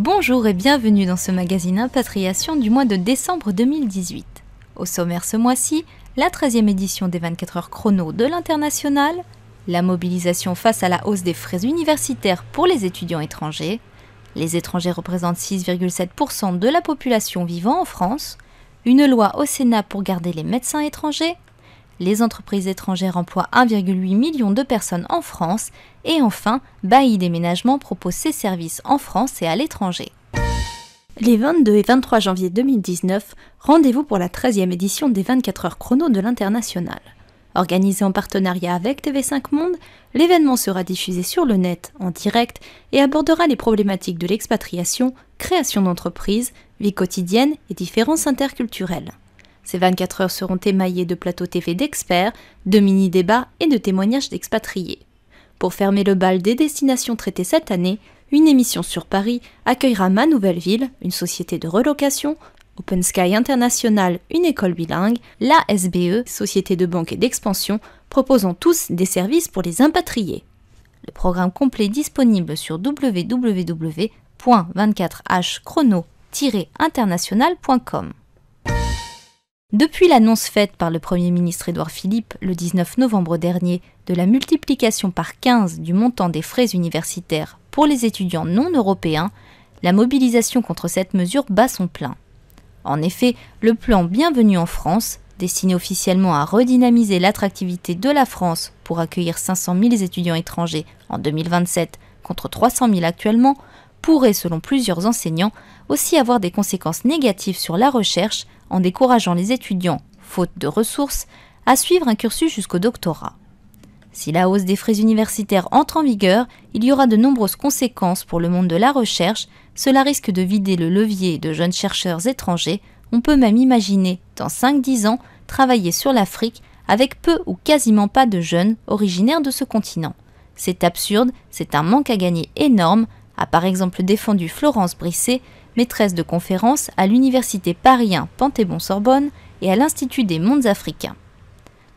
Bonjour et bienvenue dans ce magazine Impatriation du mois de décembre 2018. Au sommaire ce mois-ci, la 13e édition des 24 heures chrono de l'International, la mobilisation face à la hausse des frais universitaires pour les étudiants étrangers, les étrangers représentent 6,7% de la population vivant en France, une loi au Sénat pour garder les médecins étrangers, les entreprises étrangères emploient 1,8 million de personnes en France et enfin, Bailly Déménagement propose ses services en France et à l'étranger. Les 22 et 23 janvier 2019, rendez-vous pour la 13e édition des 24 heures chrono de l'International. Organisé en partenariat avec TV5 Monde, l'événement sera diffusé sur le net, en direct, et abordera les problématiques de l'expatriation, création d'entreprises, vie quotidienne et différences interculturelles. Ces 24 heures seront émaillées de plateaux TV d'experts, de mini-débats et de témoignages d'expatriés. Pour fermer le bal des destinations traitées cette année, une émission sur Paris accueillera Ma Nouvelle Ville, une société de relocation, Open Sky International, une école bilingue, la SBE, société de banque et d'expansion, proposant tous des services pour les impatriés. Le programme complet est disponible sur www.24hchrono-international.com. Depuis l'annonce faite par le Premier ministre Édouard Philippe le 19 novembre dernier de la multiplication par 15 du montant des frais universitaires pour les étudiants non européens, la mobilisation contre cette mesure bat son plein. En effet, le plan Bienvenue en France, destiné officiellement à redynamiser l'attractivité de la France pour accueillir 500 000 étudiants étrangers en 2027 contre 300 000 actuellement, pourrait, selon plusieurs enseignants, aussi avoir des conséquences négatives sur la recherche en décourageant les étudiants, faute de ressources, à suivre un cursus jusqu'au doctorat. Si la hausse des frais universitaires entre en vigueur, il y aura de nombreuses conséquences pour le monde de la recherche. Cela risque de vider le levier de jeunes chercheurs étrangers. On peut même imaginer, dans 5-10 ans, travailler sur l'Afrique avec peu ou quasiment pas de jeunes originaires de ce continent. C'est absurde, c'est un manque à gagner énorme, a par exemple défendu Florence Brisset, maîtresse de conférences à l'université Paris 1 Panthéon-Sorbonne et à l'Institut des mondes africains.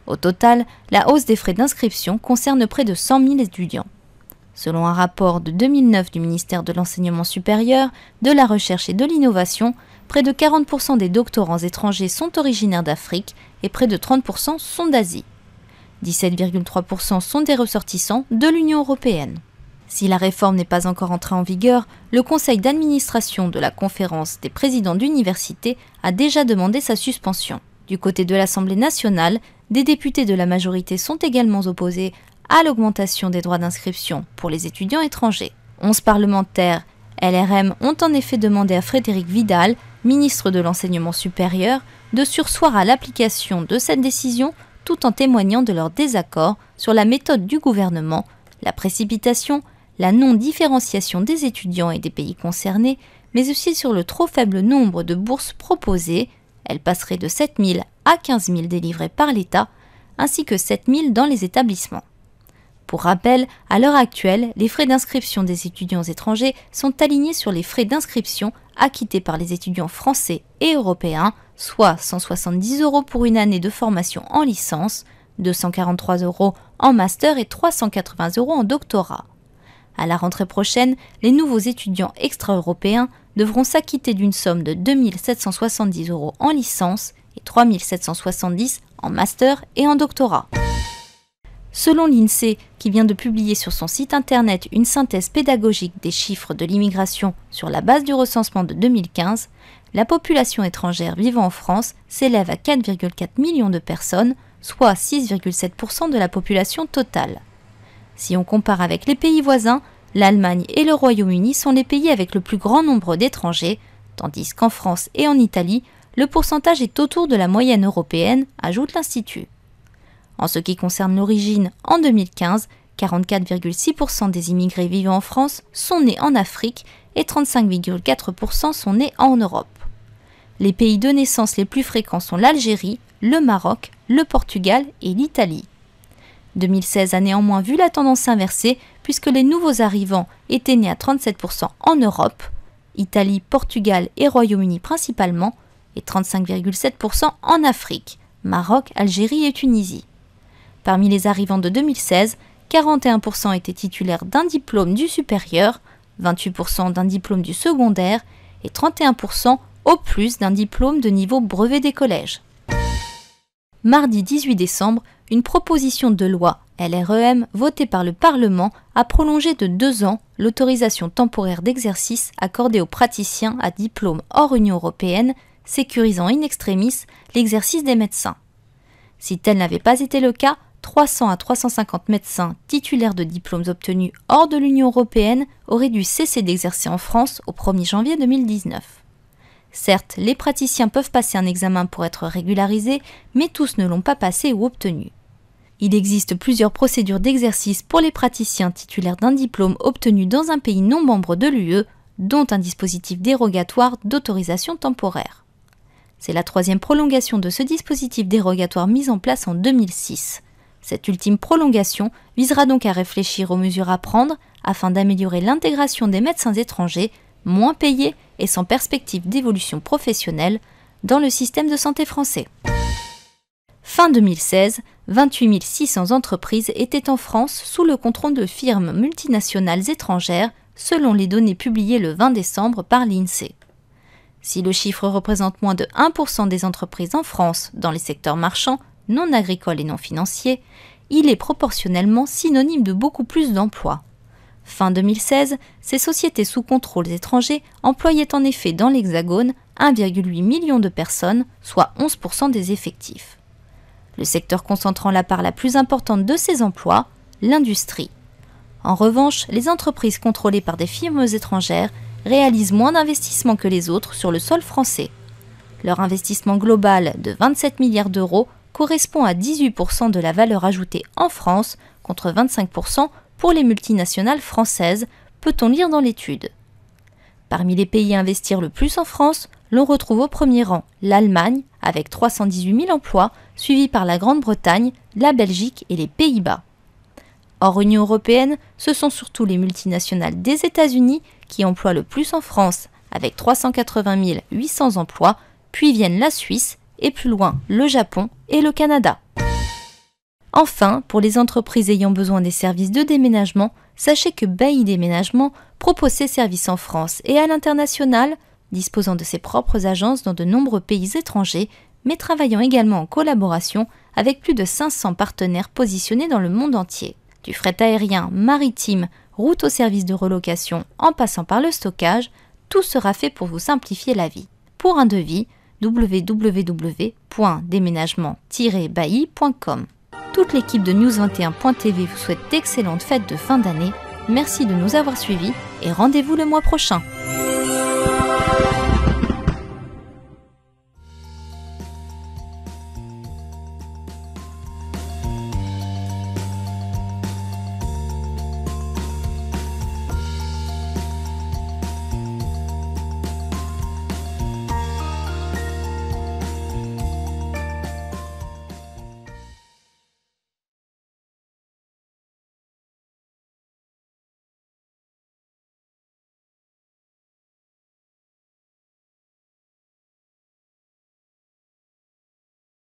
Au total, la hausse des frais d'inscription concerne près de 100 000 étudiants. Selon un rapport de 2009 du ministère de l'Enseignement supérieur, de la Recherche et de l'Innovation, près de 40% des doctorants étrangers sont originaires d'Afrique et près de 30% sont d'Asie. 17,3% sont des ressortissants de l'Union européenne. Si la réforme n'est pas encore entrée en vigueur, le conseil d'administration de la conférence des présidents d'université a déjà demandé sa suspension. Du côté de l'Assemblée nationale, des députés de la majorité sont également opposés à l'augmentation des droits d'inscription pour les étudiants étrangers. 11 parlementaires LRM ont en effet demandé à Frédérique Vidal, ministre de l'Enseignement supérieur, de surseoir à l'application de cette décision tout en témoignant de leur désaccord sur la méthode du gouvernement, la précipitation, la non-différenciation des étudiants et des pays concernés, mais aussi sur le trop faible nombre de bourses proposées. Elles passeraient de 7 000 à 15 000 délivrées par l'État, ainsi que 7 000 dans les établissements. Pour rappel, à l'heure actuelle, les frais d'inscription des étudiants étrangers sont alignés sur les frais d'inscription acquittés par les étudiants français et européens, soit 170 € pour une année de formation en licence, 243 € en master et 380 € en doctorat. À la rentrée prochaine, les nouveaux étudiants extra-européens devront s'acquitter d'une somme de 2 770 € en licence et 3 770 € en master et en doctorat. Selon l'INSEE, qui vient de publier sur son site internet une synthèse pédagogique des chiffres de l'immigration sur la base du recensement de 2015, la population étrangère vivant en France s'élève à 4,4 millions de personnes, soit 6,7% de la population totale. Si on compare avec les pays voisins, l'Allemagne et le Royaume-Uni sont les pays avec le plus grand nombre d'étrangers, tandis qu'en France et en Italie, le pourcentage est autour de la moyenne européenne, ajoute l'Institut. En ce qui concerne l'origine, en 2015, 44,6% des immigrés vivant en France sont nés en Afrique et 35,4% sont nés en Europe. Les pays de naissance les plus fréquents sont l'Algérie, le Maroc, le Portugal et l'Italie. 2016 a néanmoins vu la tendance inversée puisque les nouveaux arrivants étaient nés à 37% en Europe, Italie, Portugal et Royaume-Uni principalement, et 35,7% en Afrique, Maroc, Algérie et Tunisie. Parmi les arrivants de 2016, 41% étaient titulaires d'un diplôme du supérieur, 28% d'un diplôme du secondaire et 31% au plus d'un diplôme de niveau brevet des collèges. Mardi 18 décembre, une proposition de loi LREM votée par le Parlement a prolongé de 2 ans l'autorisation temporaire d'exercice accordée aux praticiens à diplôme hors Union européenne, sécurisant in extremis l'exercice des médecins. Si tel n'avait pas été le cas, 300 à 350 médecins titulaires de diplômes obtenus hors de l'Union européenne auraient dû cesser d'exercer en France au 1er janvier 2019. Certes, les praticiens peuvent passer un examen pour être régularisés, mais tous ne l'ont pas passé ou obtenu. Il existe plusieurs procédures d'exercice pour les praticiens titulaires d'un diplôme obtenu dans un pays non membre de l'UE, dont un dispositif dérogatoire d'autorisation temporaire. C'est la 3e prolongation de ce dispositif dérogatoire mis en place en 2006. Cette ultime prolongation visera donc à réfléchir aux mesures à prendre afin d'améliorer l'intégration des médecins étrangers, moins payés et sans perspective d'évolution professionnelle, dans le système de santé français. Fin 2016, 28 600 entreprises étaient en France sous le contrôle de firmes multinationales étrangères, selon les données publiées le 20 décembre par l'INSEE. Si le chiffre représente moins de 1% des entreprises en France dans les secteurs marchands, non agricoles et non financiers, il est proportionnellement synonyme de beaucoup plus d'emplois. Fin 2016, ces sociétés sous contrôle étranger employaient en effet dans l'Hexagone 1,8 million de personnes, soit 11% des effectifs. Le secteur concentrant la part la plus importante de ces emplois, l'industrie. En revanche, les entreprises contrôlées par des firmes étrangères réalisent moins d'investissements que les autres sur le sol français. Leur investissement global de 27 milliards d'euros correspond à 18% de la valeur ajoutée en France, contre 25% pour les multinationales françaises, peut-on lire dans l'étude. Parmi les pays à investir le plus en France, l'on retrouve au premier rang l'Allemagne, avec 318 000 emplois, suivi par la Grande-Bretagne, la Belgique et les Pays-Bas. Hors Union européenne, ce sont surtout les multinationales des États-Unis qui emploient le plus en France, avec 380 800 emplois, puis viennent la Suisse et plus loin le Japon et le Canada. Enfin, pour les entreprises ayant besoin des services de déménagement, sachez que Bailly Déménagement propose ses services en France et à l'international, disposant de ses propres agences dans de nombreux pays étrangers, mais travaillant également en collaboration avec plus de 500 partenaires positionnés dans le monde entier. Du fret aérien, maritime, route au service de relocation, en passant par le stockage, tout sera fait pour vous simplifier la vie. Pour un devis, www.déménagement-bailly.com. Toute l'équipe de News21.tv vous souhaite d'excellentes fêtes de fin d'année. Merci de nous avoir suivis et rendez-vous le mois prochain.